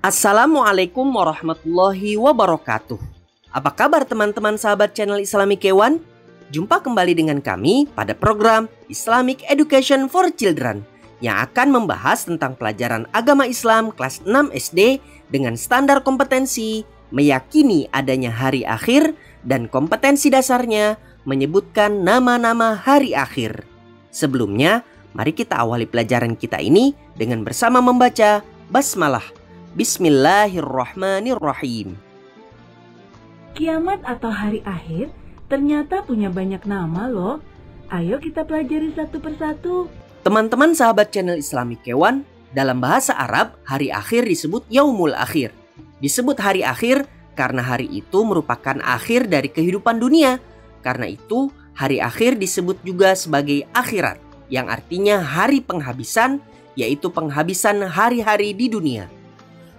Assalamualaikum warahmatullahi wabarakatuh. Apa kabar teman-teman sahabat channel Islamic Kewan? Jumpa kembali dengan kami pada program Islamic Education for Children yang akan membahas tentang pelajaran agama Islam kelas 6 SD dengan standar kompetensi meyakini adanya hari akhir dan kompetensi dasarnya menyebutkan nama-nama hari akhir. Sebelumnya, mari kita awali pelajaran kita ini dengan bersama membaca basmalah. Bismillahirrahmanirrahim. Kiamat atau hari akhir ternyata punya banyak nama loh. Ayo kita pelajari satu persatu. Teman-teman sahabat channel Islamic Kewan, dalam bahasa Arab hari akhir disebut Yaumul Akhir. Disebut hari akhir karena hari itu merupakan akhir dari kehidupan dunia. Karena itu hari akhir disebut juga sebagai akhirat, yang artinya hari penghabisan, yaitu penghabisan hari-hari di dunia.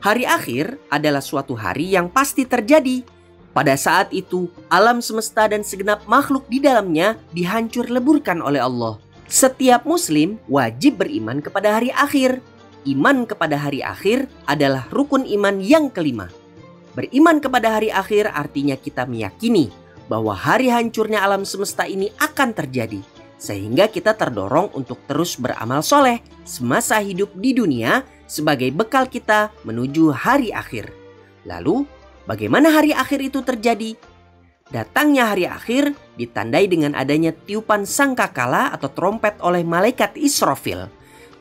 Hari akhir adalah suatu hari yang pasti terjadi. Pada saat itu, alam semesta dan segenap makhluk di dalamnya dihancur leburkan oleh Allah. Setiap muslim wajib beriman kepada hari akhir. Iman kepada hari akhir adalah rukun iman yang kelima. Beriman kepada hari akhir artinya kita meyakini bahwa hari hancurnya alam semesta ini akan terjadi. Sehingga kita terdorong untuk terus beramal soleh semasa hidup di dunia sebagai bekal kita menuju hari akhir. Lalu, bagaimana hari akhir itu terjadi? Datangnya hari akhir ditandai dengan adanya tiupan sangkakala atau trompet oleh malaikat Israfil.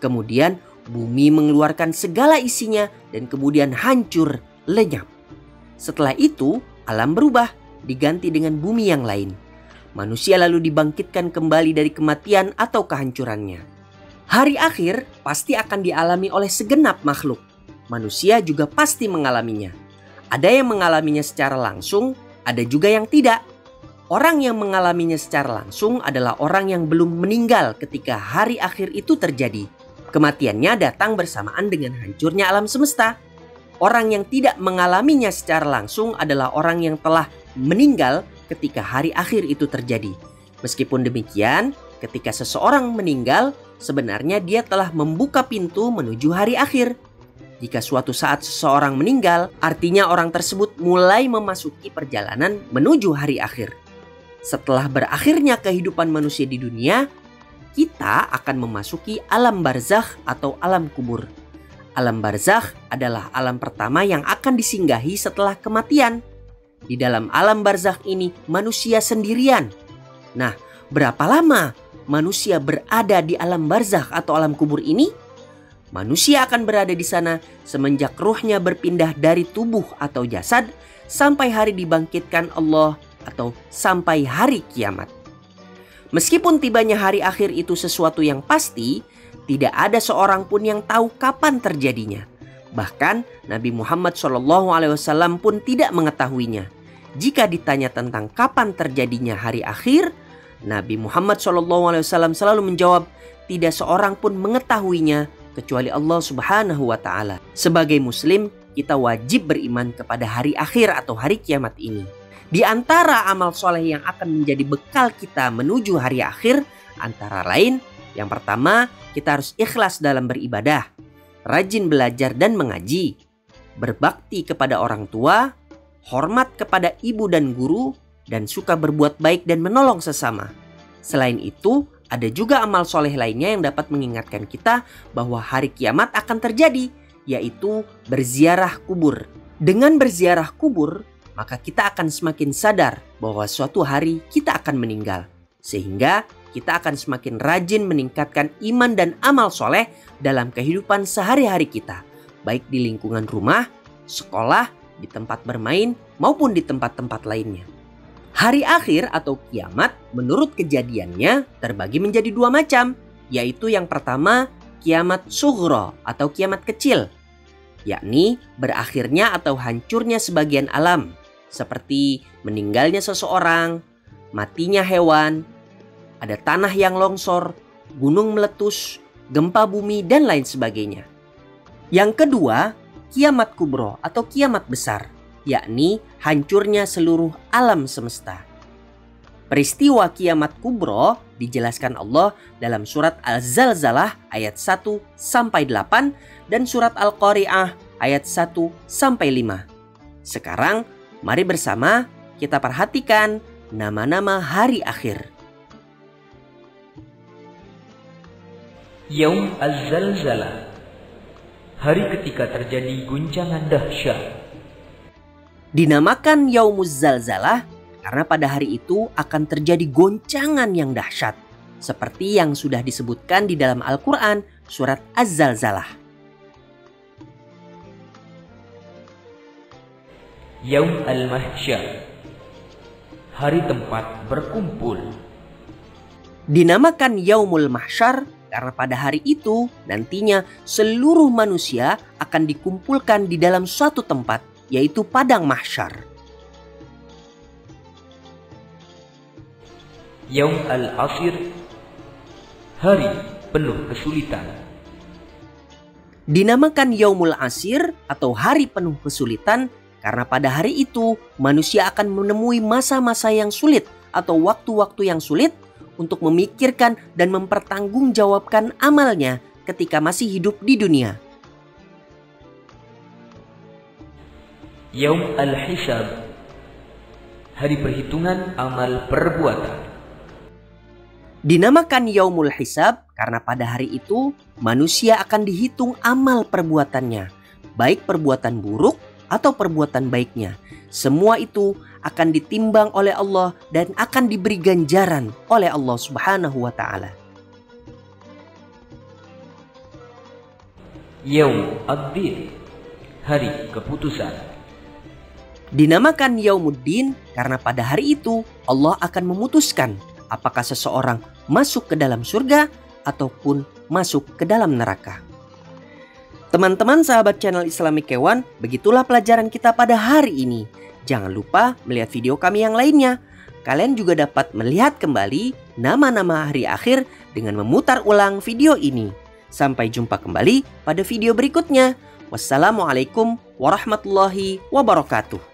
Kemudian bumi mengeluarkan segala isinya dan kemudian hancur lenyap. Setelah itu, alam berubah, diganti dengan bumi yang lain. Manusia lalu dibangkitkan kembali dari kematian atau kehancurannya. Hari akhir pasti akan dialami oleh segenap makhluk. Manusia juga pasti mengalaminya. Ada yang mengalaminya secara langsung, ada juga yang tidak. Orang yang mengalaminya secara langsung adalah orang yang belum meninggal ketika hari akhir itu terjadi. Kematiannya datang bersamaan dengan hancurnya alam semesta. Orang yang tidak mengalaminya secara langsung adalah orang yang telah meninggal ketika hari akhir itu terjadi. Meskipun demikian, ketika seseorang meninggal, sebenarnya dia telah membuka pintu menuju hari akhir. Jika suatu saat seseorang meninggal, artinya orang tersebut mulai memasuki perjalanan menuju hari akhir. Setelah berakhirnya kehidupan manusia di dunia, kita akan memasuki alam barzakh atau alam kubur. Alam barzakh adalah alam pertama yang akan disinggahi setelah kematian. Di dalam alam barzakh ini manusia sendirian. Nah, berapa lama manusia berada di alam barzakh atau alam kubur ini? Manusia akan berada di sana semenjak ruhnya berpindah dari tubuh atau jasad sampai hari dibangkitkan Allah atau sampai hari kiamat. Meskipun tibanya hari akhir itu sesuatu yang pasti, tidak ada seorang pun yang tahu kapan terjadinya. Bahkan Nabi Muhammad SAW pun tidak mengetahuinya. Jika ditanya tentang kapan terjadinya hari akhir, Nabi Muhammad SAW selalu menjawab, tidak seorang pun mengetahuinya kecuali Allah Subhanahu wa Ta'ala. Sebagai Muslim, kita wajib beriman kepada hari akhir atau hari kiamat ini. Di antara amal soleh yang akan menjadi bekal kita menuju hari akhir, antara lain, yang pertama, kita harus ikhlas dalam beribadah, rajin belajar dan mengaji, berbakti kepada orang tua, hormat kepada ibu dan guru, dan suka berbuat baik dan menolong sesama. Selain itu, ada juga amal soleh lainnya yang dapat mengingatkan kita bahwa hari kiamat akan terjadi, yaitu berziarah kubur. Dengan berziarah kubur, maka kita akan semakin sadar bahwa suatu hari kita akan meninggal. Sehingga kita akan semakin rajin meningkatkan iman dan amal soleh dalam kehidupan sehari-hari kita, baik di lingkungan rumah, sekolah, di tempat bermain, maupun di tempat-tempat lainnya. Hari akhir atau kiamat menurut kejadiannya terbagi menjadi dua macam, yaitu yang pertama kiamat sughra atau kiamat kecil, yakni berakhirnya atau hancurnya sebagian alam, seperti meninggalnya seseorang, matinya hewan, ada tanah yang longsor, gunung meletus, gempa bumi, dan lain sebagainya. Yang kedua, kiamat kubro atau kiamat besar, yakni hancurnya seluruh alam semesta. Peristiwa kiamat kubro dijelaskan Allah dalam surat Al-Zalzalah ayat 1-8 dan surat Al-Qari'ah ayat 1-5. Sekarang mari bersama kita perhatikan nama-nama hari akhir. Yaum Az-Zalzalah, hari ketika terjadi guncangan dahsyat. Dinamakan Yaumuz Zalzalah karena pada hari itu akan terjadi goncangan yang dahsyat, seperti yang sudah disebutkan di dalam Al-Quran surat Az-Zalzalah. Yaum Al-Mahsyar, hari tempat berkumpul. Dinamakan Yaumul Mahsyar karena pada hari itu nantinya seluruh manusia akan dikumpulkan di dalam suatu tempat, yaitu padang mahsyar. Yaum Al-Asir, hari penuh kesulitan. Dinamakan Yaumul Asir atau hari penuh kesulitan karena pada hari itu manusia akan menemui masa-masa yang sulit atau waktu-waktu yang sulit untuk memikirkan dan mempertanggungjawabkan amalnya ketika masih hidup di dunia. Yaum Al-Hisab, hari perhitungan amal perbuatan. Dinamakan Yaumul Hisab karena pada hari itu manusia akan dihitung amal perbuatannya, baik perbuatan buruk atau perbuatan baiknya. Semua itu akan ditimbang oleh Allah dan akan diberi ganjaran oleh Allah Subhanahu wa Ta'ala. Yaum Ad-Din, hari keputusan. Dinamakan Yaumuddin karena pada hari itu Allah akan memutuskan apakah seseorang masuk ke dalam surga ataupun masuk ke dalam neraka. Teman-teman sahabat channel Islamic Kewan, begitulah pelajaran kita pada hari ini. Jangan lupa melihat video kami yang lainnya. Kalian juga dapat melihat kembali nama-nama hari akhir dengan memutar ulang video ini. Sampai jumpa kembali pada video berikutnya. Wassalamualaikum warahmatullahi wabarakatuh.